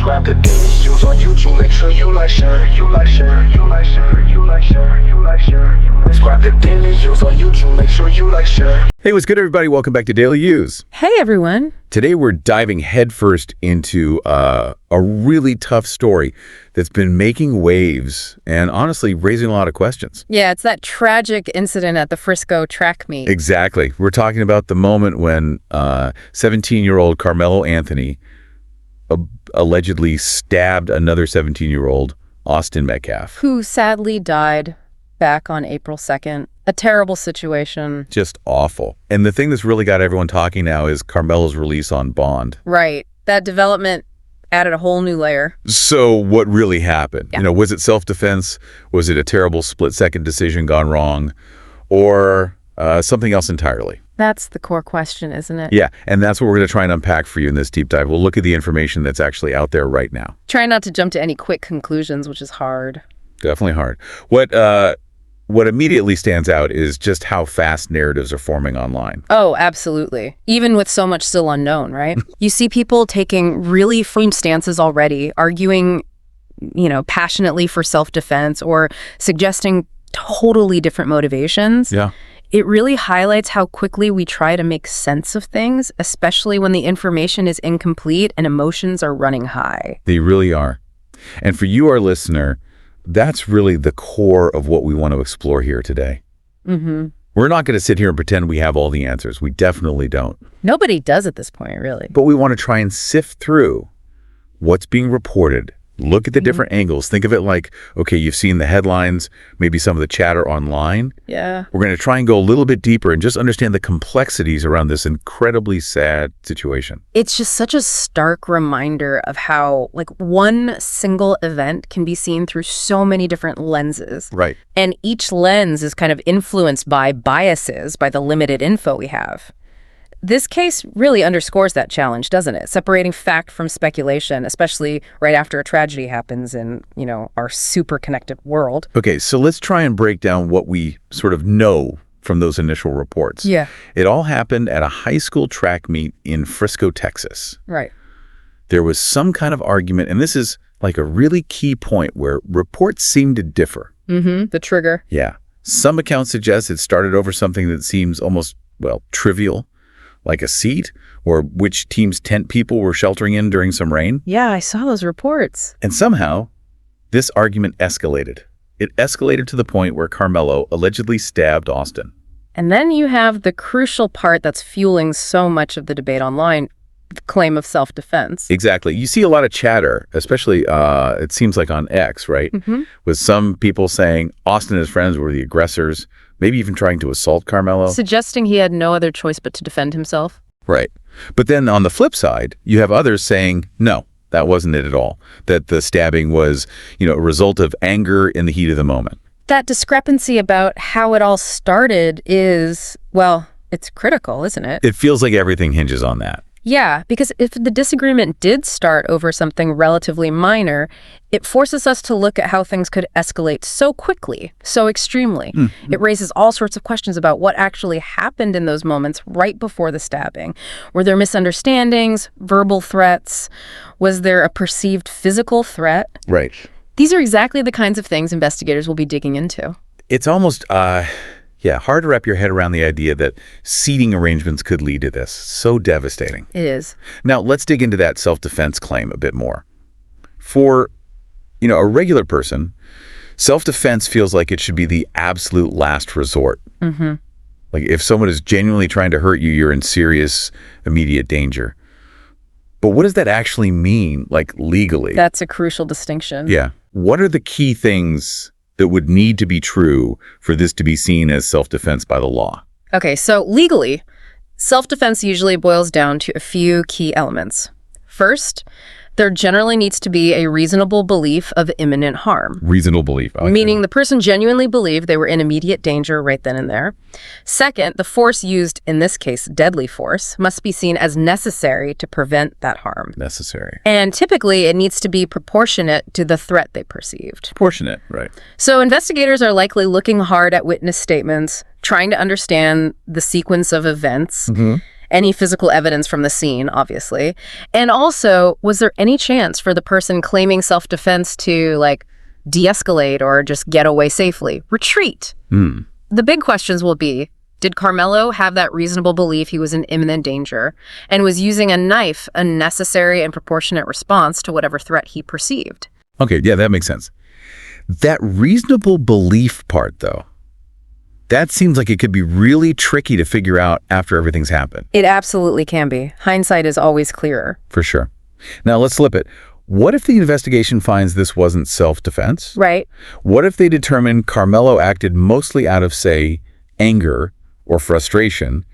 Subscribe to Daily Yews on YouTube. Make sure you like, share, you like, share, you like, share, you like, share, you like, share. Subscribe to Daily Yews on YouTube. Make sure you like, share. Hey, what's good, everybody? Welcome back to Daily Yews. Hey, everyone. Today, we're diving headfirst into a really tough story that's been making waves and honestly raising a lot of questions. Yeah, it's that tragic incident at the Frisco track meet. Exactly. We're talking about the moment when 17-year-old Carmelo Anthony allegedly stabbed another 17-year-old, Austin Metcalf. Who sadly died back on April 2nd. A terrible situation. Just awful. And the thing that's really got everyone talking now is Carmelo's release on bond. Right. That development added a whole new layer. So what really happened? Yeah. Was it self-defense? Was it a terrible split-second decision gone wrong? Or something else entirely? That's the core question, isn't it? Yeah, and that's what we're going to try and unpack for you in this deep dive. We'll look at the information that's actually out there right now. Try not to jump to any quick conclusions, which is hard. Definitely hard. What immediately stands out is just how fast narratives are forming online. Oh, absolutely. Even with so much still unknown, right? You see people taking really firm stances already, arguing, passionately for self-defense or suggesting totally different motivations. Yeah. It really highlights how quickly we try to make sense of things, especially when the information is incomplete and emotions are running high. They really are. And for you, our listener, that's really the core of what we want to explore here today. Mm-hmm. We're not going to sit here and pretend we have all the answers. We definitely don't. Nobody does at this point, really. But we want to try and sift through what's being reported. Look at the different angles. Think of it like, okay, you've seen the headlines, maybe some of the chatter online. Yeah. We're going to try and go a little bit deeper and just understand the complexities around this incredibly sad situation. It's just such a stark reminder of how, one single event can be seen through so many different lenses. Right. And each lens is kind of influenced by biases, by the limited info we have. This case really underscores that challenge, doesn't it? Separating fact from speculation, especially right after a tragedy happens in, our super connected world. Okay, so let's try and break down what we sort of know from those initial reports. Yeah. It all happened at a high school track meet in Frisco, Texas. Right. There was some kind of argument, and this is like a really key point where reports seem to differ. Mm-hmm. The trigger. Yeah. Some accounts suggest it started over something that seems almost, trivial, like a seat, or which team's tent people were sheltering in during some rain. Yeah, I saw those reports. And somehow, this argument escalated. It escalated to the point where Carmelo allegedly stabbed Austin. And then you have the crucial part that's fueling so much of the debate online, the claim of self-defense. Exactly. You see a lot of chatter, especially, it seems like on X, right? Mm-hmm. With some people saying Austin and his friends were the aggressors, maybe even trying to assault Carmelo. Suggesting he had no other choice but to defend himself. Right. But then on the flip side, you have others saying, no, that wasn't it at all. That the stabbing was, a result of anger in the heat of the moment. That discrepancy about how it all started is, it's critical, isn't it? It feels like everything hinges on that. Yeah, because if the disagreement did start over something relatively minor, it forces us to look at how things could escalate so quickly, so extremely. Mm-hmm. It raises all sorts of questions about what actually happened in those moments right before the stabbing. Were there misunderstandings, verbal threats? Was there a perceived physical threat? Right. These are exactly the kinds of things investigators will be digging into. It's almost hard to wrap your head around the idea that seating arrangements could lead to this. So devastating. It is. Now, let's dig into that self-defense claim a bit more. For, a regular person, self-defense feels like it should be the absolute last resort. Mm-hmm. Like if someone is genuinely trying to hurt you, you're in serious, immediate danger. But what does that actually mean, legally? That's a crucial distinction. Yeah. What are the key things that would need to be true for this to be seen as self-defense by the law? Okay, so legally, self-defense usually boils down to a few key elements. First, there generally needs to be a reasonable belief of imminent harm. Reasonable belief. Okay. Meaning the person genuinely believed they were in immediate danger right then and there. Second, the force used, in this case, deadly force, must be seen as necessary to prevent that harm. Necessary. And typically, it needs to be proportionate to the threat they perceived. Proportionate, right. So investigators are likely looking hard at witness statements, trying to understand the sequence of events. Mm-hmm. any physical evidence from the scene, obviously. And also, was there any chance for the person claiming self-defense to, like, de-escalate or just get away safely? Retreat. The big questions will be, did Carmelo have that reasonable belief he was in imminent danger and was using a knife a necessary and proportionate response to whatever threat he perceived? Okay, yeah, that makes sense. That reasonable belief part, though, that seems like it could be really tricky to figure out after everything's happened. It absolutely can be. Hindsight is always clearer. For sure. Now, let's flip it. What if the investigation finds this wasn't self-defense? Right. What if they determine Carmelo acted mostly out of, say, anger or frustration,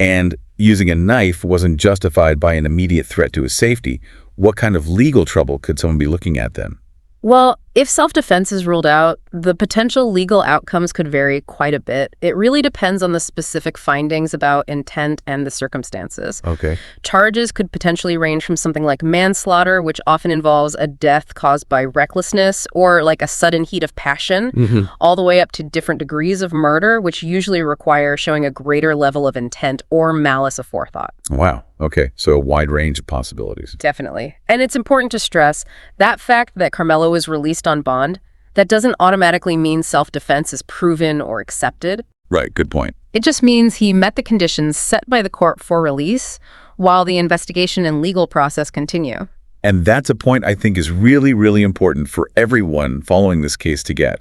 and using a knife wasn't justified by an immediate threat to his safety? What kind of legal trouble could someone be looking at then? Well, if self-defense is ruled out, the potential legal outcomes could vary quite a bit. It really depends on the specific findings about intent and the circumstances. Okay. Charges could potentially range from something like manslaughter, which often involves a death caused by recklessness or like a sudden heat of passion, all the way up to different degrees of murder, which usually require showing a greater level of intent or malice aforethought. Wow. Okay. So a wide range of possibilities. Definitely. And it's important to stress that fact that Carmelo was released on bond, that doesn't automatically mean self-defense is proven or accepted. Right. Good point. It just means he met the conditions set by the court for release while the investigation and legal process continue. And that's a point I think is really, really important for everyone following this case to get.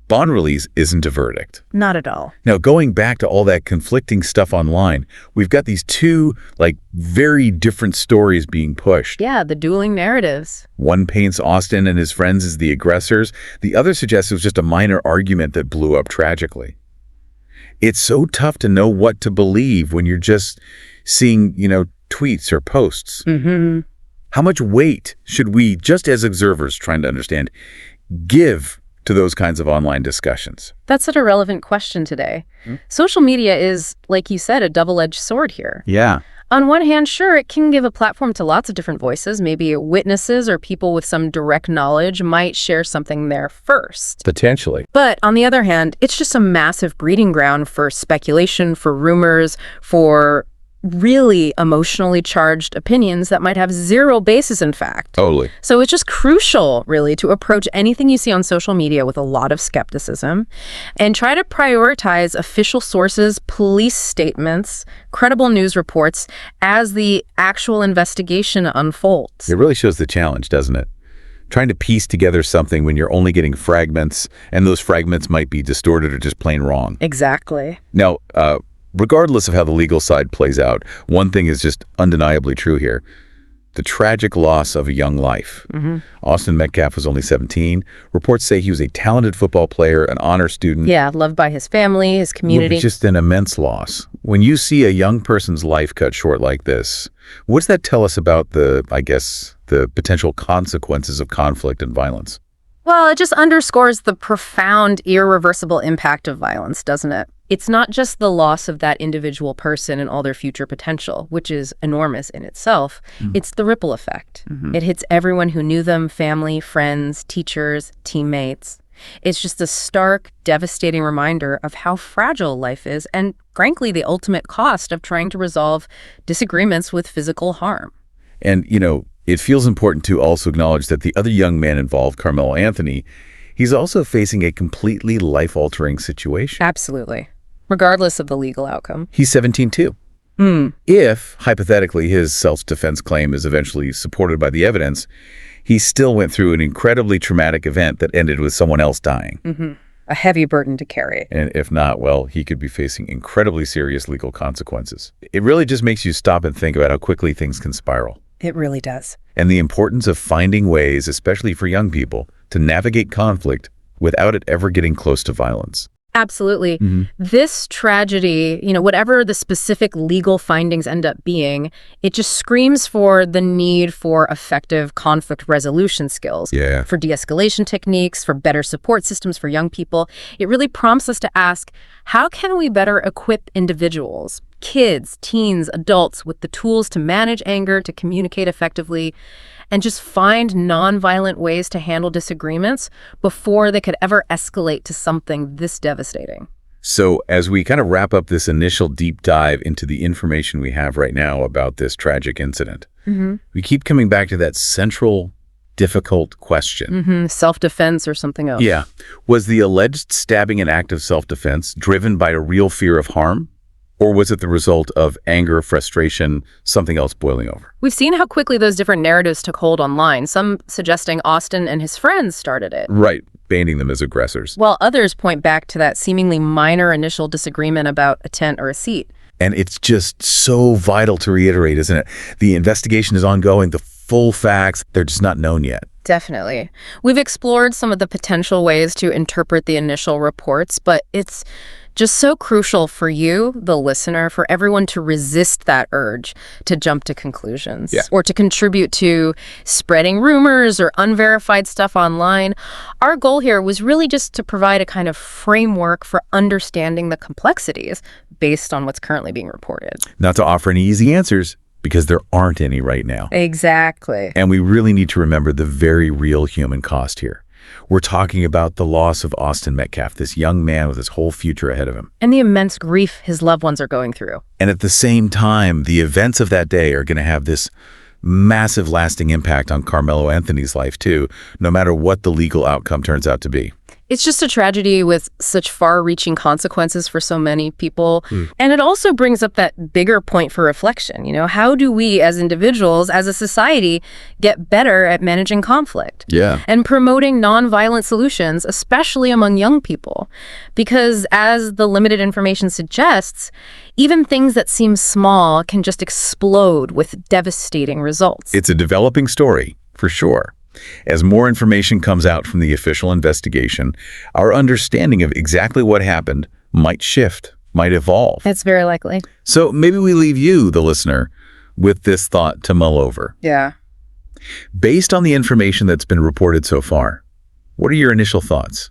Bond release isn't a verdict. Not at all. Now, going back to all that conflicting stuff online, we've got these two, very different stories being pushed. Yeah, the dueling narratives. One paints Austin and his friends as the aggressors. The other suggests it was just a minor argument that blew up tragically. It's so tough to know what to believe when you're just seeing, tweets or posts. How much weight should we, just as observers trying to understand, give to those kinds of online discussions? That's such a relevant question today. Social media is, like you said, a double-edged sword here. Yeah. On one hand, sure, it can give a platform to lots of different voices. Maybe witnesses or people with some direct knowledge might share something there first. Potentially. But on the other hand, it's just a massive breeding ground for speculation, for rumors, for really emotionally charged opinions that might have zero basis in fact. Totally. So it's just crucial, really, to approach anything you see on social media with a lot of skepticism and try to prioritize official sources, police statements, credible news reports as the actual investigation unfolds. It really shows the challenge, doesn't it? Trying to piece together something when you're only getting fragments, and those fragments might be distorted or just plain wrong. Exactly. Now, regardless of how the legal side plays out, one thing is just undeniably true here. The tragic loss of a young life. Austin Metcalf was only 17. Reports say he was a talented football player, an honor student. Yeah, loved by his family, his community. Just an immense loss. When you see a young person's life cut short like this, what does that tell us about the potential consequences of conflict and violence? Well, it just underscores the profound, irreversible impact of violence, doesn't it? It's not just the loss of that individual person and all their future potential, which is enormous in itself. It's the ripple effect. It hits everyone who knew them, family, friends, teachers, teammates. It's just a stark, devastating reminder of how fragile life is and, frankly, the ultimate cost of trying to resolve disagreements with physical harm. And, it feels important to also acknowledge that the other young man involved, Carmelo Anthony, he's also facing a completely life-altering situation. Absolutely. Regardless of the legal outcome. He's 17 too. If, hypothetically, his self-defense claim is eventually supported by the evidence, he still went through an incredibly traumatic event that ended with someone else dying. A heavy burden to carry. And if not, well, he could be facing incredibly serious legal consequences. It really just makes you stop and think about how quickly things can spiral. It really does. And the importance of finding ways, especially for young people, to navigate conflict without it ever getting close to violence. Absolutely. This tragedy, whatever the specific legal findings end up being, it just screams for the need for effective conflict resolution skills, for de-escalation techniques, for better support systems for young people. It really prompts us to ask, how can we better equip individuals, kids, teens, adults with the tools to manage anger, to communicate effectively, and just find nonviolent ways to handle disagreements before they could ever escalate to something this devastating? So as we kind of wrap up this initial deep dive into the information we have right now about this tragic incident, we keep coming back to that central, difficult question. Self-defense or something else. Yeah. Was the alleged stabbing an act of self-defense driven by a real fear of harm? Or was it the result of anger, frustration, something else boiling over? We've seen how quickly those different narratives took hold online, some suggesting Austin and his friends started it. Right, banding them as aggressors. While others point back to that seemingly minor initial disagreement about a tent or a seat. And it's just so vital to reiterate, isn't it? The investigation is ongoing. The full facts, they're just not known yet. Definitely. We've explored some of the potential ways to interpret the initial reports, but it's just so crucial for you, the listener, for everyone to resist that urge to jump to conclusions or to contribute to spreading rumors or unverified stuff online. Our goal here was really just to provide a kind of framework for understanding the complexities based on what's currently being reported. Not to offer any easy answers, because there aren't any right now. Exactly. And we really need to remember the very real human cost here. We're talking about the loss of Austin Metcalf, this young man with his whole future ahead of him. And the immense grief his loved ones are going through. And at the same time, the events of that day are going to have this massive lasting impact on Carmelo Anthony's life too, no matter what the legal outcome turns out to be. It's just a tragedy with such far-reaching consequences for so many people. And it also brings up that bigger point for reflection. You know, how do we as individuals, as a society, get better at managing conflict? And promoting nonviolent solutions, especially among young people? Because as the limited information suggests, even things that seem small can just explode with devastating results. It's a developing story, for sure. As more information comes out from the official investigation, our understanding of exactly what happened might shift, might evolve. It's very likely. So maybe we leave you, the listener, with this thought to mull over. Yeah. Based on the information that's been reported so far, what are your initial thoughts?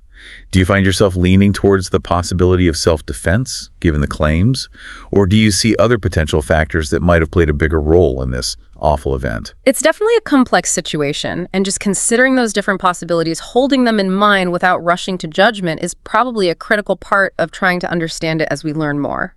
Do you find yourself leaning towards the possibility of self-defense, given the claims? Or do you see other potential factors that might have played a bigger role in this awful event? It's definitely a complex situation, and just considering those different possibilities, holding them in mind without rushing to judgment is probably a critical part of trying to understand it as we learn more.